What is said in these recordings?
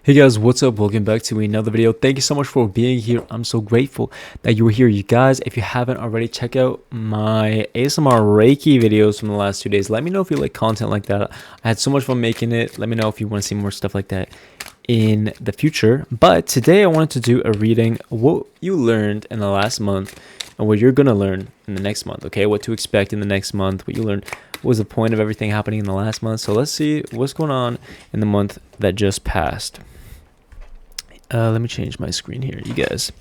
Hey guys, what's up? Welcome back to another video. Thank you so much for being here. I'm so grateful that you were here. You guys, if you haven't already, check out my ASMR Reiki videos from the last 2 days. Let me know if you like content like that. I had so much fun making it. Let me know if you want to see more stuff like that in the future. But today I wanted to do a reading what you learned in the last month and what you're gonna learn in the next month. Okay, what to expect in the next month, what you learned, what was the point of everything happening in the last month. So let's see what's going on in the month that just passed. Let me change my screen here, you guys.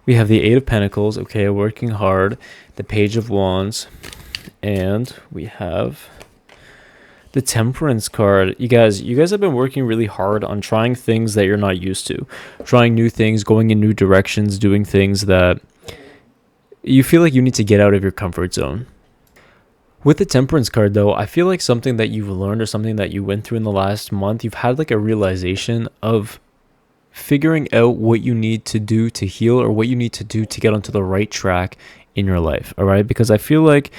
We have the Eight of Pentacles, okay, working hard, the Page of Wands, and we have the Temperance card. You guys have been working really hard on trying things that you're not used to, trying new things, going in new directions, doing things that you feel like you need to get out of your comfort zone. With the Temperance card, though, I feel like something that you've learned or something that you went through in the last month, you've had like a realization of figuring out what you need to do to heal or what you need to do to get onto the right track in your life. All right, because I feel like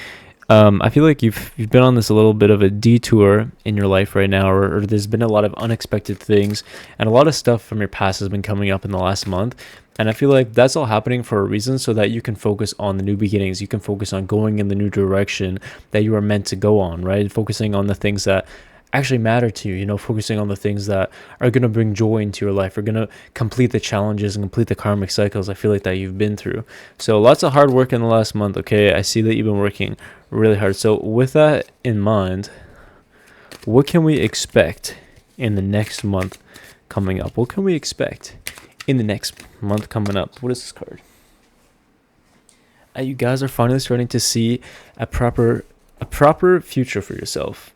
you've been on this a little bit of a detour in your life right now, or there's been a lot of unexpected things and a lot of stuff from your past has been coming up in the last month. And I feel like that's all happening for a reason, so that you can focus on the new beginnings. You can focus on going in the new direction that you are meant to go on, right? Focusing on the things that actually matter to you, focusing on the things that are going to bring joy into your life, are going to complete the challenges and complete the karmic cycles I feel like that you've been through. So lots of hard work in the last month, okay? I see that you've been working really hard. So with that in mind, what can we expect in the next month coming up? What can we expect in the next month coming up? What is this card? You guys are finally starting to see a proper future for yourself.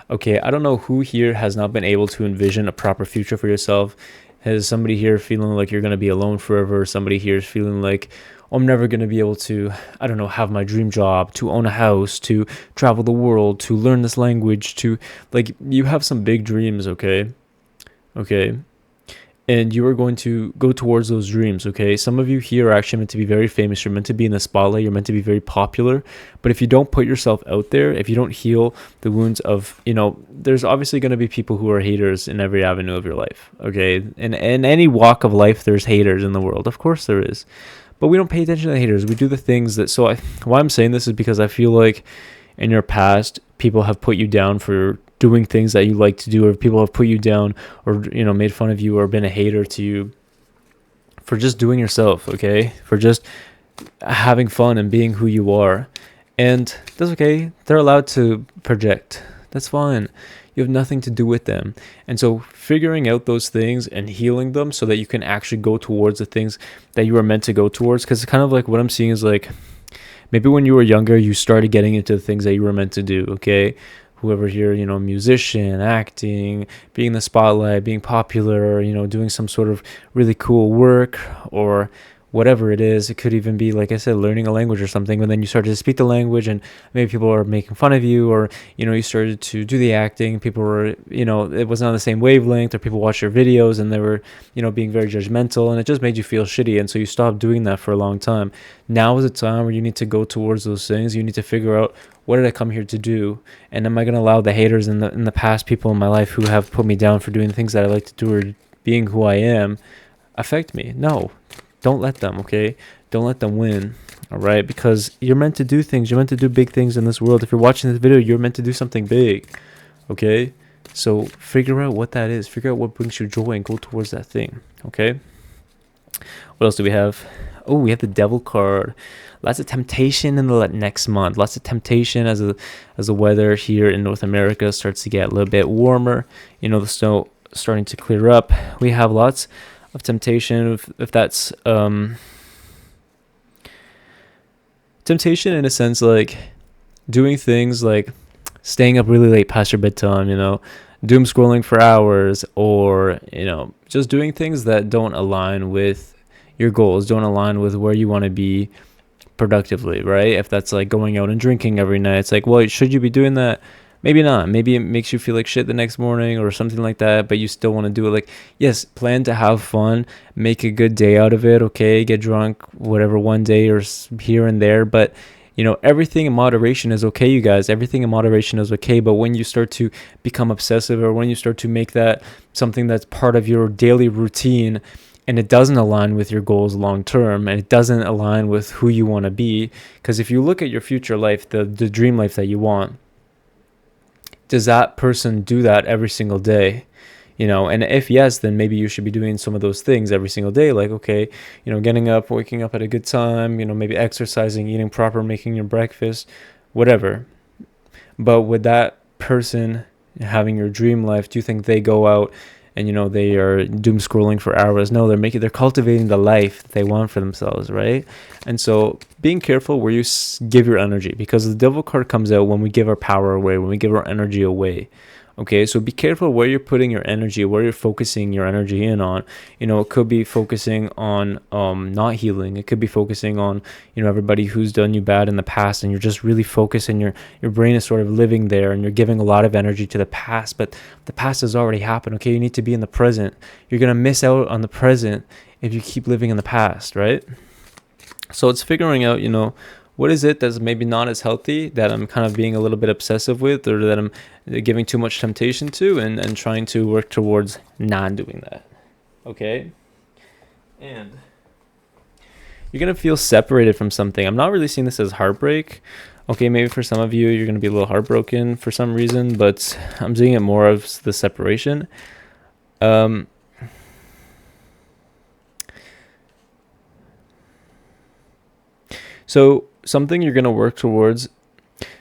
Okay, I don't know who here has not been able to envision a proper future for yourself. Has somebody here feeling like you're going to be alone forever? Somebody here is feeling like, oh, I'm never going to be able to, I don't know, have my dream job, to own a house, to travel the world, to learn this language, to, like, you have some big dreams, okay? Okay. And you are going to go towards those dreams, okay? Some of you here are actually meant to be very famous. You're meant to be in the spotlight. You're meant to be very popular. But if you don't put yourself out there, if you don't heal the wounds of, there's obviously going to be people who are haters in every avenue of your life, okay? In any walk of life, there's haters in the world. Of course there is. But we don't pay attention to the haters. We do the things that... why I'm saying this is because I feel like in your past, people have put you down for doing things that you like to do, or people have put you down, or made fun of you, or been a hater to you for just doing yourself, okay, for just having fun and being who you are. And that's okay. They're allowed to project. That's fine. You have nothing to do with them. And so figuring out those things and healing them so that you can actually go towards the things that you are meant to go towards, because it's kind of like what I'm seeing is like, maybe when you were younger, you started getting into the things that you were meant to do, okay? Whoever here, musician, acting, being in the spotlight, being popular, doing some sort of really cool work, or whatever it is. It could even be, like I said, learning a language or something, and then you started to speak the language and maybe people are making fun of you, or, you started to do the acting. People were, it wasn't on the same wavelength, or people watched your videos and they were, being very judgmental, and it just made you feel shitty. And so you stopped doing that for a long time. Now is a time where you need to go towards those things. You need to figure out, what did I come here to do? And am I going to allow the haters in the past, people in my life who have put me down for doing things that I like to do or being who I am, affect me? No. Don't let them, okay? Don't let them win, all right? Because you're meant to do things. You're meant to do big things in this world. If you're watching this video, you're meant to do something big, okay? So figure out what that is. Figure out what brings you joy and go towards that thing, okay? What else do we have? Oh, we have the Devil card. Lots of temptation in the next month. Lots of temptation as the weather here in North America starts to get a little bit warmer. The snow starting to clear up. We have lots of temptation, if that's temptation in a sense, like doing things like staying up really late past your bedtime, doom scrolling for hours, or just doing things that don't align with your goals, don't align with where you want to be productively, right? If that's like going out and drinking every night, it's like, well, should you be doing that? Maybe not. Maybe it makes you feel like shit the next morning or something like that, but you still want to do it. Like, yes, plan to have fun, make a good day out of it, okay? Get drunk, whatever, one day or here and there, but You know, everything in moderation is okay, you guys. Everything in moderation is okay. But when you start to become obsessive, or when you start to make that something that's part of your daily routine, and it doesn't align with your goals long term, and it doesn't align with who you want to be, because if you look at your future life, the dream life that you want, does that person do that every single day? You know, and if yes, then maybe you should be doing some of those things every single day. Like, okay, you know, getting up, waking up at a good time, you know, maybe exercising, eating proper, making your breakfast, whatever. But with that person having your dream life, do you think they go out and, you know, they are doom scrolling for hours? No, they're cultivating the life they want for themselves, right? And so being careful where you give your energy, because the devil card comes out when we give our power away, when we give our energy away. Okay, so be careful where you're putting your energy, where you're focusing your energy in on. You know, it could be focusing on not healing. It could be focusing on, you know, everybody who's done you bad in the past, and you're just really focused, and your brain is sort of living there, and you're giving a lot of energy to the past, but the past has already happened. Okay, you need to be in the present. You're going to miss out on the present if you keep living in the past, right? So it's figuring out, you know, what is it that's maybe not as healthy, that I'm kind of being a little bit obsessive with, or that I'm giving too much temptation to, and trying to work towards not doing that. Okay? And you're going to feel separated from something. I'm not really seeing this as heartbreak. Okay, maybe for some of you, you're going to be a little heartbroken for some reason, but I'm seeing it more of the separation. So something you're going to work towards.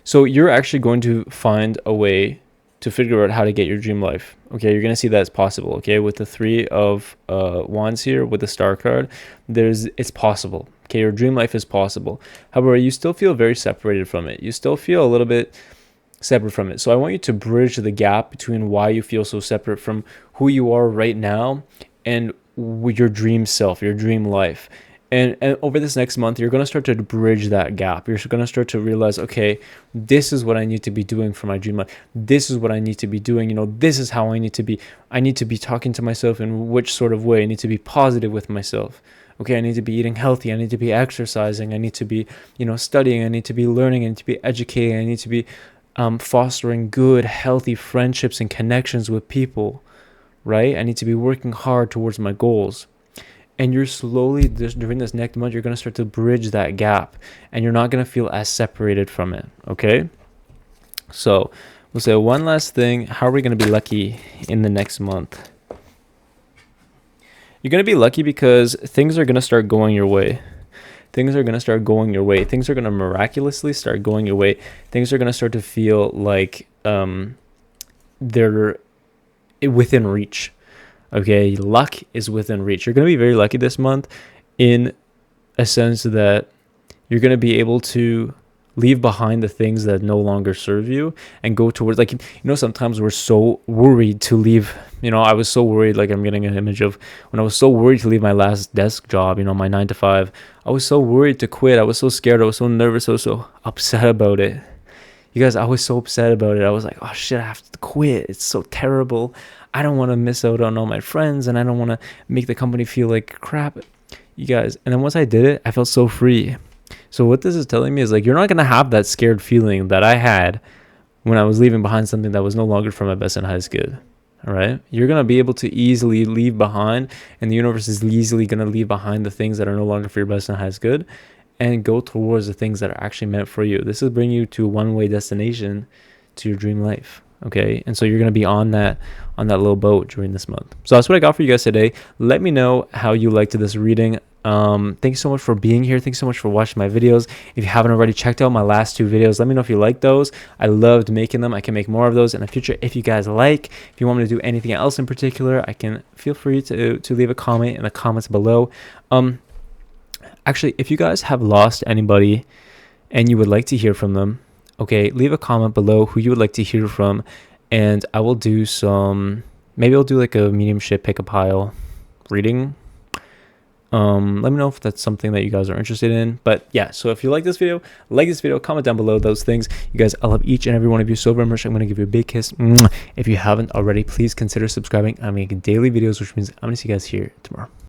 So you're actually going to find a way to figure out how to get your dream life. Okay, you're going to see that it's possible. Okay, with the 3 of wands here, with the star card, it's possible. Okay, your dream life is possible. However, you still feel very separated from it. You still feel a little bit separate from it. So I want you to bridge the gap between why you feel so separate from who you are right now and with your dream self, your dream life. And over this next month, you're going to start to bridge that gap. You're going to start to realize, okay, this is what I need to be doing for my dream life. This is what I need to be doing. You know, this is how I need to be. I need to be talking to myself in which sort of way. I need to be positive with myself. Okay, I need to be eating healthy. I need to be exercising. I need to be, you know, studying. I need to be learning. I need to be educating. I need to be fostering good, healthy friendships and connections with people, right? I need to be working hard towards my goals. And you're slowly, during this next month, you're going to start to bridge that gap, and you're not going to feel as separated from it, okay? So we'll say one last thing. How are we going to be lucky in the next month? You're going to be lucky because things are going to start going your way. Things are going to start going your way. Things are going to miraculously start going your way. Things are going to start to feel like they're within reach. Okay, luck is within reach. You're going to be very lucky this month in a sense that you're going to be able to leave behind the things that no longer serve you and go towards, like, you know, sometimes we're so worried to leave. You know, I was so worried, like I'm getting an image of when I was so worried to leave my last desk job, you know, my 9 to 5. I was so worried to quit. I was so scared. I was so nervous. I was so upset about it. You guys, I was so upset about it. I was like, oh shit, I have to quit. It's so terrible. I don't want to miss out on all my friends, and I don't want to make the company feel like crap. You guys, and then once I did it, I felt so free. So what this is telling me is, like, you're not going to have that scared feeling that I had when I was leaving behind something that was no longer for my best and highest good. All right. You're going to be able to easily leave behind, and the universe is easily going to leave behind the things that are no longer for your best and highest good, and go towards the things that are actually meant for you. This will bring you to a one-way destination to your dream life. Okay, and so you're going to be on that little boat during this month. So that's what I got for you guys today. Let me know how you liked this reading. Thank you so much for being here. Thanks so much for watching my videos. If you haven't already checked out my last 2 videos, let me know if you like those. I loved making them. I can make more of those in the future if you guys like. If you want me to do anything else in particular, I can feel free to leave a comment in the comments below. Actually, if you guys have lost anybody and you would like to hear from them, okay, leave a comment below who you would like to hear from, and I will do maybe I'll do like a mediumship pick a pile reading. Let me know if that's something that you guys are interested in. But yeah, so if you like this video, comment down below those things. You guys, I love each and every one of you so very much. I'm going to give you a big kiss. If you haven't already, please consider subscribing. I make daily videos, which means I'm going to see you guys here tomorrow.